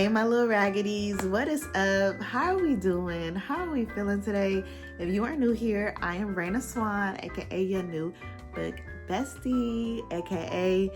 Hey my little raggedies, what is up? How are we doing? How are we feeling today? If you are new here, I am Raina Swan, aka your new book bestie, aka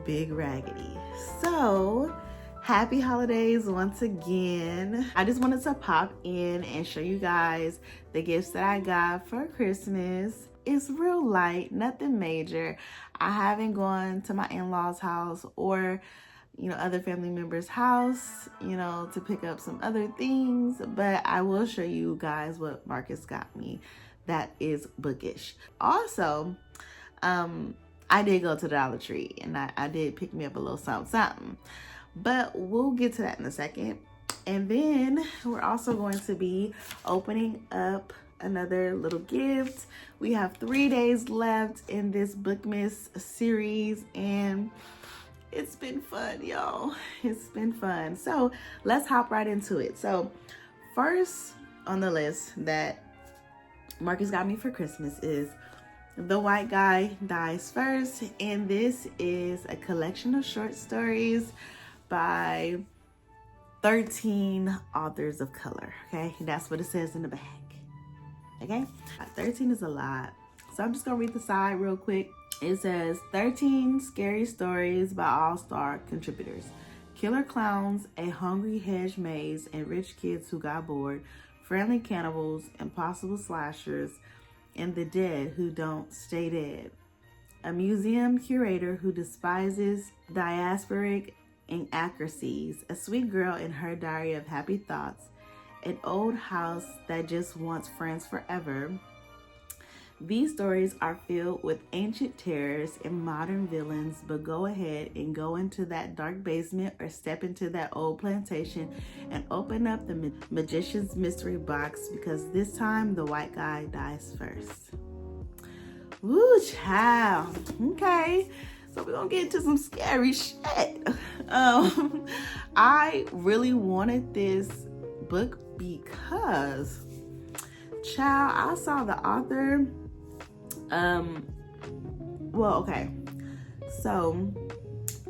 Big Raggedy. So, happy holidays once again. I just wanted to pop in and show you guys the gifts that I got for Christmas. It's real light, nothing major. I haven't gone to my in-laws' house or other family members' house, to pick up some other things, but I will show you guys what Marcus got me that is bookish. Also, I did go to the Dollar Tree and I did pick me up a little something, but we'll get to that in a second. And then we're also going to be opening up another little gift. We have 3 days left in this Bookmas series and it's been fun, y'all. It's been fun. So let's hop right into it. So first on the list that Marcus got me for Christmas is The White Guy Dies First. And this is a collection of short stories by 13 authors of color. Okay, that's what it says in the bag. Okay, 13 is a lot. So I'm just gonna read the side real quick. It says 13 scary stories by all-star contributors. Killer clowns, a hungry hedge maze, and rich kids who got bored, friendly cannibals, impossible slashers, and the dead who don't stay dead. A museum curator who despises diasporic inaccuracies, a sweet girl in her diary of happy thoughts, an old house that just wants friends forever. These stories are filled with ancient terrors and modern villains, but go ahead and go into that dark basement or step into that old plantation and open up the magician's mystery box, because this time the white guy dies first. Woo, child. Okay, so we're gonna get into some scary shit. I really wanted this book because, child, I saw the author. So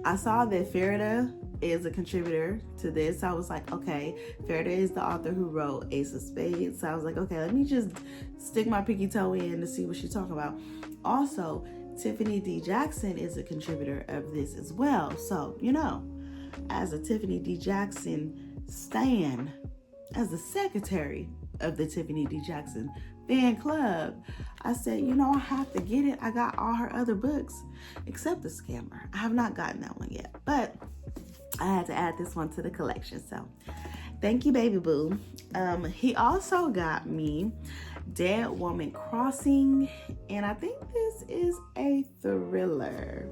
I saw that Farida is a contributor to this. So I was like, okay, Farida is the author who wrote Ace of Spades. So I was like, okay, let me just stick my pinky toe in to see what she's talking about. Also, Tiffany D. Jackson is a contributor of this as well. So, as a Tiffany D. Jackson stan, as the secretary of the Tiffany D. Jackson fan club, I said, I have to get it. I got all her other books except The Scammer. I have not gotten that one yet, but I had to add this one to the collection. So thank you, baby boo. He also got me Dead Woman Crossing, and I think this is a thriller.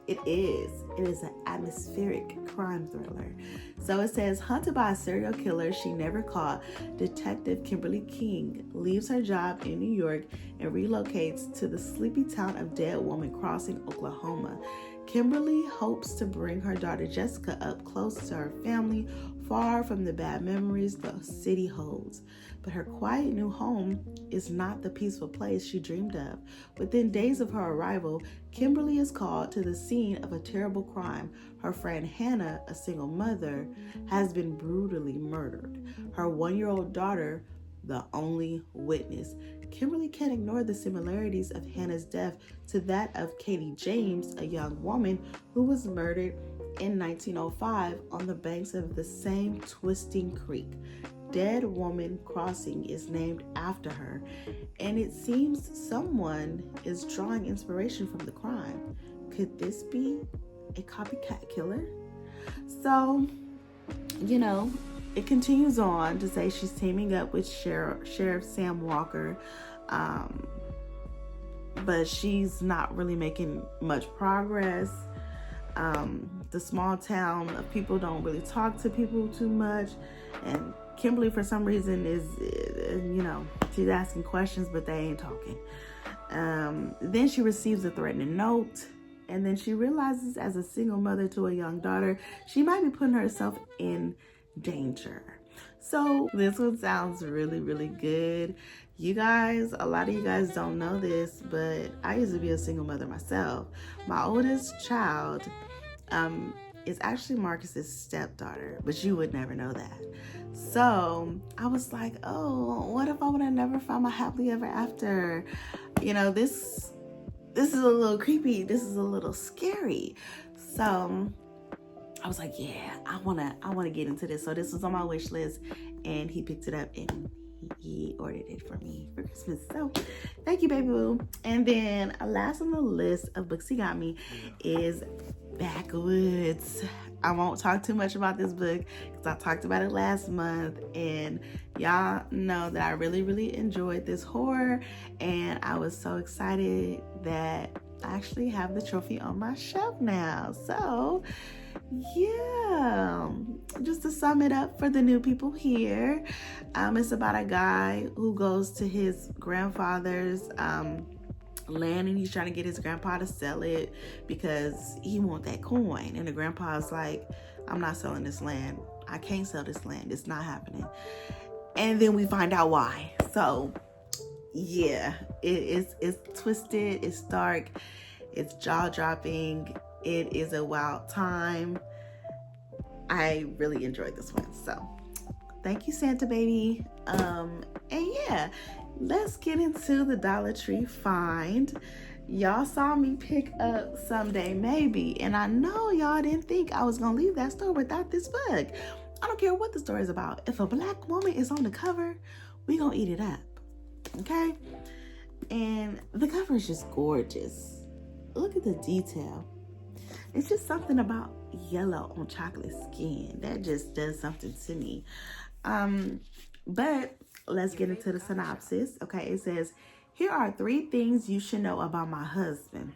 It is an atmospheric crime thriller. So it says, hunted by a serial killer she never caught, Detective Kimberly King leaves her job in New York and relocates to the sleepy town of Dead Woman Crossing, Oklahoma. Kimberly hopes to bring her daughter Jessica up close to her family, far from the bad memories the city holds. But her quiet new home is not the peaceful place she dreamed of. Within days of her arrival, Kimberly is called to the scene of a terrible crime. Her friend Hannah, a single mother, has been brutally murdered. Her 1-year-old daughter, the only witness. Kimberly can't ignore the similarities of Hannah's death to that of Katie James, a young woman who was murdered in 1905 on the banks of the same twisting creek. Dead Woman Crossing is named after her, and it seems someone is drawing inspiration from the crime. Could this be a copycat killer? So, it continues on to say she's teaming up with Sheriff Sam Walker, but she's not really making much progress. The small town of people don't really talk to people too much, and Kimberly, for some reason, is, she's asking questions, but they ain't talking. Then she receives a threatening note, and then she realizes, as a single mother to a young daughter, she might be putting herself in danger. So this one sounds really, really good. You guys, a lot of you guys don't know this, but I used to be a single mother myself. My oldest child is actually Marcus's stepdaughter, but you would never know that. So I was like, oh, what if I would have never found my happily ever after? You know, this is a little creepy. This is a little scary. So I was like, yeah, I wanna get into this. So this was on my wish list, and he picked it up and he ordered it for me for Christmas. So thank you, baby boo. And then last on the list of books he got me is Backwoods. I won't talk too much about this book because I talked about it last month, and y'all know that I really enjoyed this horror, and I was so excited that I actually have the trophy on my shelf now. So yeah, just to sum it up for the new people here, it's about a guy who goes to his grandfather's land, and he's trying to get his grandpa to sell it because he wants that coin. And the grandpa's like, I'm not selling this land. I can't sell this land. It's not happening. And then we find out why. So yeah, it's twisted, it's dark, it's jaw-dropping, it is a wild time. I really enjoyed this one. So thank you, Santa baby. And yeah, let's get into the Dollar Tree find. Y'all saw me pick up Someday Maybe, and I know y'all didn't think I was gonna leave that store without this book. I don't care what the story is about. If a black woman is on the cover, we gonna eat it up, okay? And the cover is just gorgeous. Look at the detail. It's just something about yellow on chocolate skin that just does something to me. But let's get into the synopsis. Okay, it says, here are 3 things you should know about my husband.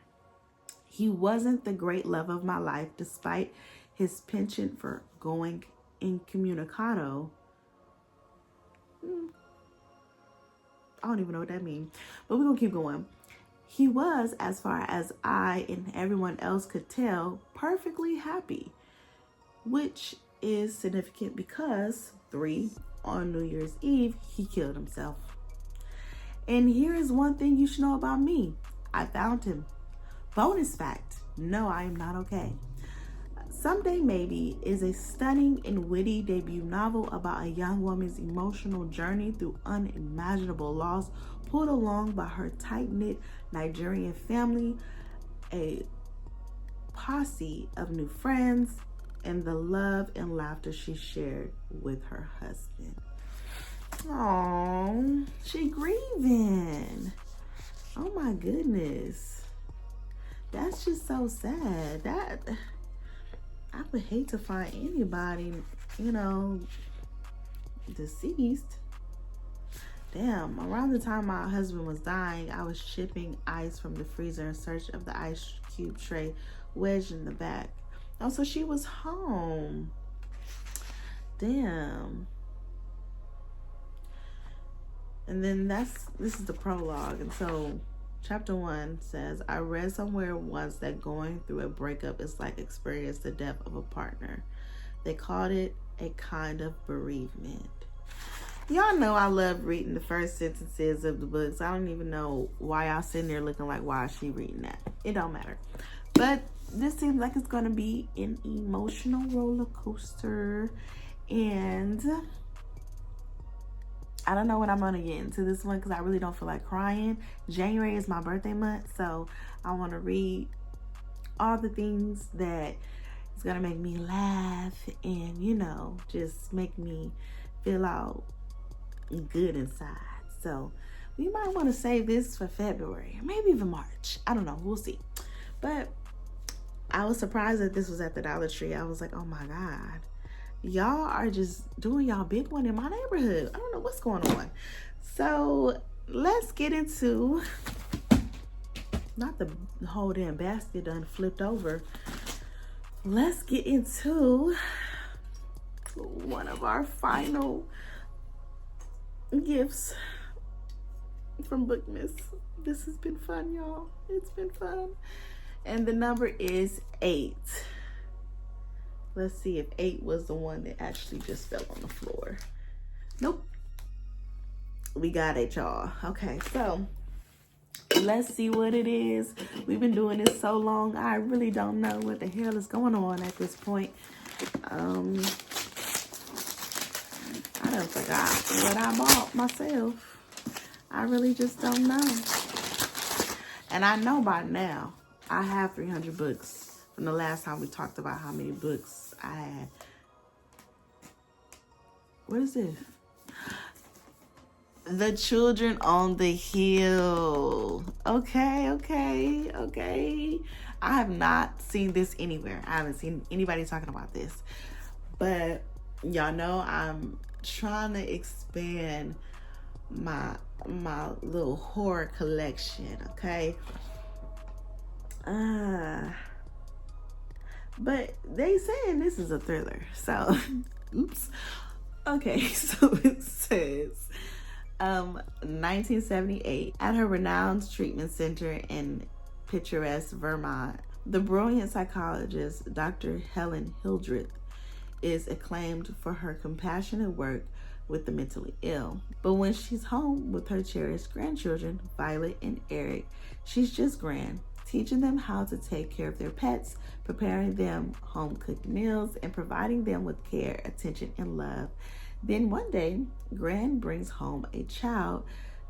He wasn't the great love of my life, despite his penchant for going incommunicado. I don't even know what that means, but we're gonna keep going. He was, as far as I and everyone else could tell, perfectly happy, which is significant because 3, on New Year's Eve, he killed himself. And here is one thing you should know about me. I found him. Bonus fact, no, I am not okay. Someday Maybe is a stunning and witty debut novel about a young woman's emotional journey through unimaginable loss, pulled along by her tight-knit Nigerian family, a posse of new friends, and the love and laughter she shared with her husband. Oh, she grieving. Oh my goodness. That's just so sad. That I would hate to find anybody, you know, deceased. Damn, around the time my husband was dying, I was shipping ice from the freezer in search of the ice cube tray wedged in the back. Oh, so she was home. Damn. And then this is the prologue. And so chapter 1 says, I read somewhere once that going through a breakup is like experiencing the death of a partner. They called it a kind of bereavement. Y'all know I love reading the first sentences of the books. I don't even know why y'all sitting there looking like, why is she reading that? It don't matter. But this seems like it's going to be an emotional roller coaster. And I don't know when I'm going to get into this one because I really don't feel like crying. January is my birthday month, so I want to read all the things that is going to make me laugh and, you know, just make me feel out good inside. So we might want to save this for February, maybe even March. I don't know. We'll see. But I was surprised that this was at the Dollar Tree. I was like, oh my God. Y'all are just doing y'all big one in my neighborhood. I don't know what's going on. So let's get into, not the whole damn basket done flipped over. Let's get into one of our final gifts from Bookmas. This has been fun, y'all. It's been fun. And the number is 8. Let's see if 8 was the one that actually just fell on the floor. Nope. We got it, y'all. Okay, so Let's see what it is. We've been doing this so long, I really don't know what the hell is going on at this point. I done forgot what I bought myself. I really just don't know. And I know by now, I have 300 books from the last time we talked about how many books I had. What is this? The Children on the Hill. Okay. I have not seen this anywhere. I haven't seen anybody talking about this. But y'all know I'm trying to expand my little horror collection, okay? But they saying this is a thriller. So, oops. Okay, so it says 1978, at her renowned treatment center in picturesque Vermont, the brilliant psychologist Dr. Helen Hildreth is acclaimed for her compassionate work with the mentally ill. But when she's home with her cherished grandchildren, Violet and Eric, she's just grand, teaching them how to take care of their pets, preparing them home-cooked meals, and providing them with care, attention, and love. Then one day, Gran brings home a child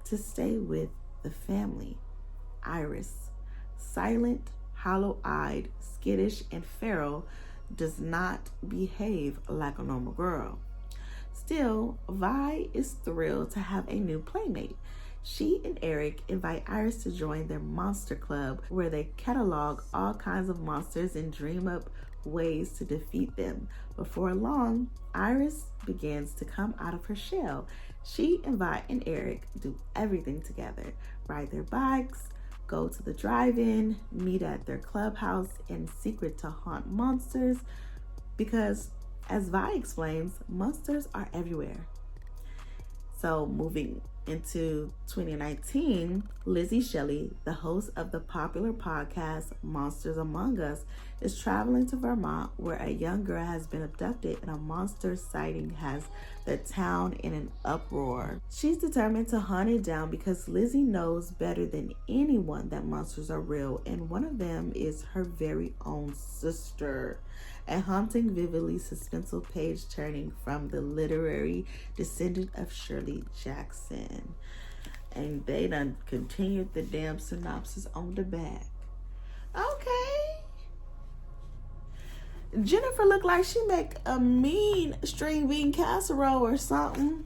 to stay with the family. Iris, silent, hollow-eyed, skittish, and feral, does not behave like a normal girl. Still, Vi is thrilled to have a new playmate. She and Eric invite Iris to join their monster club, where they catalog all kinds of monsters and dream up ways to defeat them. Before long, Iris begins to come out of her shell. She and Vi and Eric do everything together: ride their bikes, go to the drive-in, meet at their clubhouse, and secret to haunt monsters, because, as Vi explains, monsters are everywhere. So moving into 2019, Lizzie Shelley, the host of the popular podcast Monsters Among Us, is traveling to Vermont, where a young girl has been abducted and a monster sighting has the town in an uproar. She's determined to hunt it down because Lizzie knows better than anyone that monsters are real, and one of them is her very own sister. A haunting, vividly suspenseful page turning from the literary descendant of Shirley Jackson. And they done continued the damn synopsis on the back. Okay. Jennifer looked like she make a mean string bean casserole or something.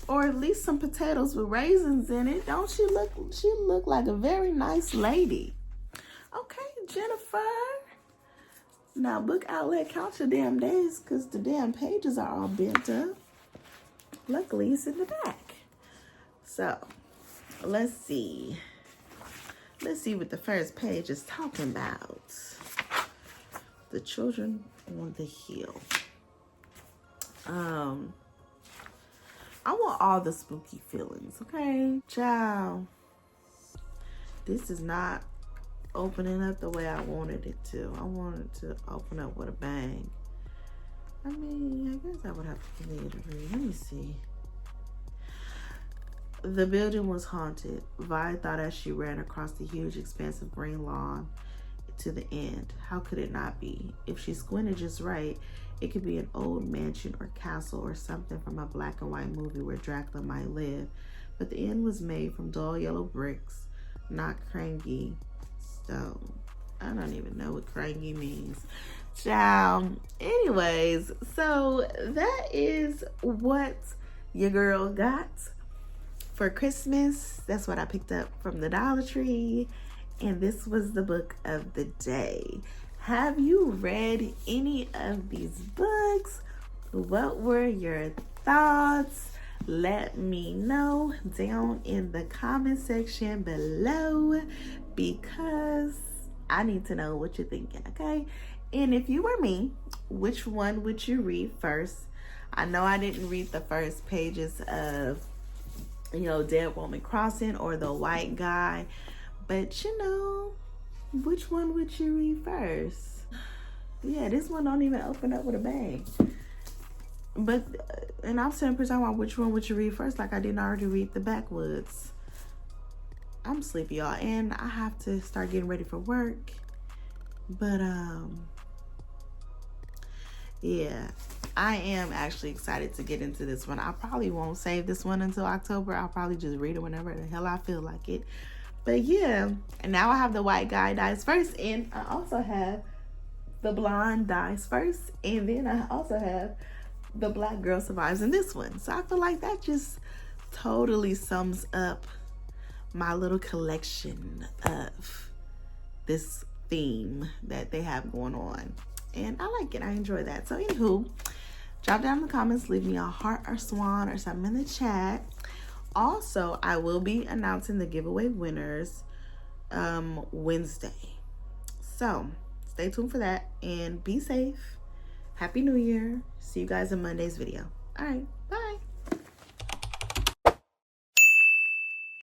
Or at least some potatoes with raisins in it. Don't she look? She look like a very nice lady. Okay, Jennifer. Now, Book Outlet, count your damn days, because the damn pages are all bent up. Luckily, it's in the back. So, let's see. Let's see what the first page is talking about. The Children on the Hill. I want all the spooky feelings, okay? Child, this is not opening up the way I wanted it to. I wanted to open up with a bang. I mean, I guess I would have to continue to read. Let me see. The building was haunted. Vi thought as she ran across the huge, expansive green lawn to the end. How could it not be? If she squinted just right, it could be an old mansion or castle or something from a black and white movie where Dracula might live. But the end was made from dull yellow bricks, not cranky stone. I don't even know what cranky means. Child. Anyways, so that is what your girl got for Christmas. That's what I picked up from the Dollar Tree. And this was the book of the day. Have you read any of these books? What were your thoughts? Let me know down in the comment section below, because I need to know what you're thinking, okay? And if you were me, which one would you read first? I know I didn't read the first pages of, Dead Woman Crossing or The White Guy, but which one would you read first? Yeah, this one don't even open up with a bang. But, and I'm saying, talking about which one would you read first, like I didn't already read the Backwoods. I'm sleepy, y'all, and I have to start getting ready for work. But yeah, I am actually excited to get into this one. I probably won't save this one until October. I'll probably just read it whenever the hell I feel like it. But yeah, and now I have the white guy dies first, and I also have the blonde dies first, and then I also have the black girl survives in this one. So I feel like that just totally sums up my little collection of this theme that they have going on. And I like it. I enjoy that. So anywho, drop down in the comments, leave me a heart or swan or something in the chat. Also, I will be announcing the giveaway winners Wednesday. So stay tuned for that and be safe. Happy New Year. See you guys in Monday's video. All right.